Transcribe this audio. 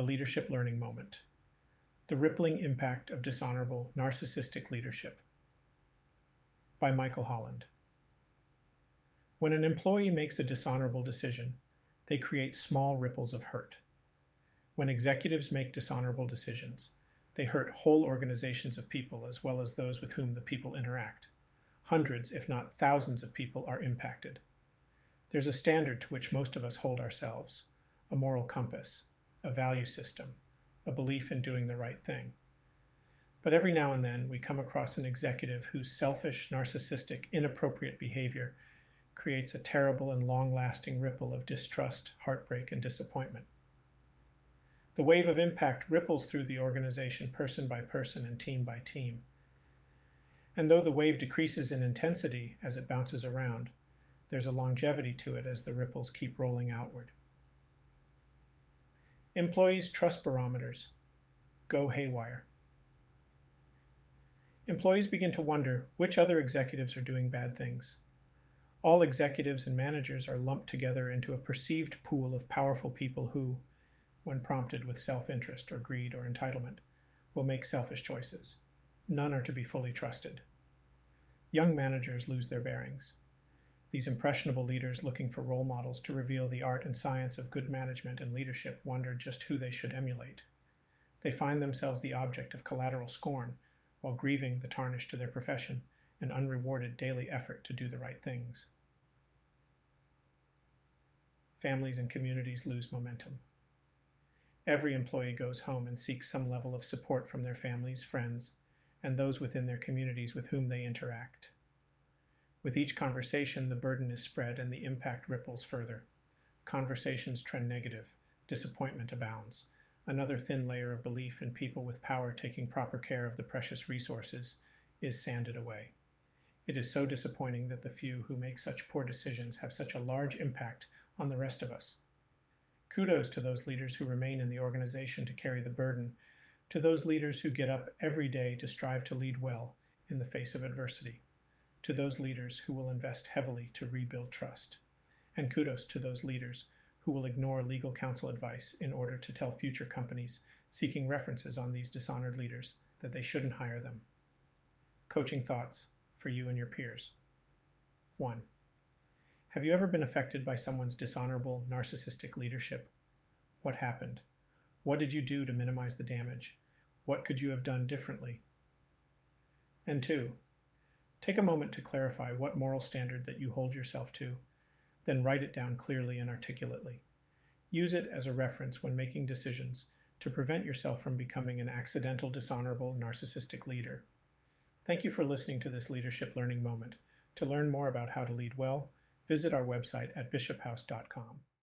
a leadership learning moment. The rippling impact of dishonorable narcissistic leadership. By Michael Holland. When an employee makes a dishonorable decision, they create small ripples of hurt. When executives make dishonorable decisions, they hurt whole organizations of people as well as those with whom the people interact. Hundreds, if not thousands of people are impacted. There's a standard to which most of us hold ourselves, a moral compass, a value system, a belief in doing the right thing. But every now and then we come across an executive whose selfish, narcissistic, inappropriate behavior creates a terrible and long-lasting ripple of distrust, heartbreak, and disappointment. The wave of impact ripples through the organization person by person and team by team. And though the wave decreases in intensity as it bounces around, there's a longevity to it as the ripples keep rolling outward. Employees' trust barometers go haywire. Employees begin to wonder which other executives are doing bad things. All executives and managers are lumped together into a perceived pool of powerful people who, when prompted with self-interest or greed or entitlement, will make selfish choices. None are to be fully trusted. Young managers lose their bearings. These impressionable leaders looking for role models to reveal the art and science of good management and leadership wonder just who they should emulate. They find themselves the object of collateral scorn while grieving the tarnish to their profession and unrewarded daily effort to do the right things. Families and communities lose momentum. Every employee goes home and seeks some level of support from their families, friends, and those within their communities with whom they interact. With each conversation, the burden is spread and the impact ripples further. Conversations trend negative, disappointment abounds. Another thin layer of belief in people with power taking proper care of the precious resources is sanded away. It is so disappointing that the few who make such poor decisions have such a large impact on the rest of us. Kudos to those leaders who remain in the organization to carry the burden, to those leaders who get up every day to strive to lead well in the face of adversity, to those leaders who will invest heavily to rebuild trust, and kudos to those leaders who will ignore legal counsel advice in order to tell future companies seeking references on these dishonored leaders that they shouldn't hire them. Coaching thoughts for you and your peers. 1. Have you ever been affected by someone's dishonorable, narcissistic leadership? What happened? What did you do to minimize the damage? What could you have done differently? And 2. Take a moment to clarify what moral standard that you hold yourself to, then write it down clearly and articulately. Use it as a reference when making decisions to prevent yourself from becoming an accidental, dishonorable, narcissistic leader. Thank you for listening to this leadership learning moment. To learn more about how to lead well, visit our website at bishophouse.com.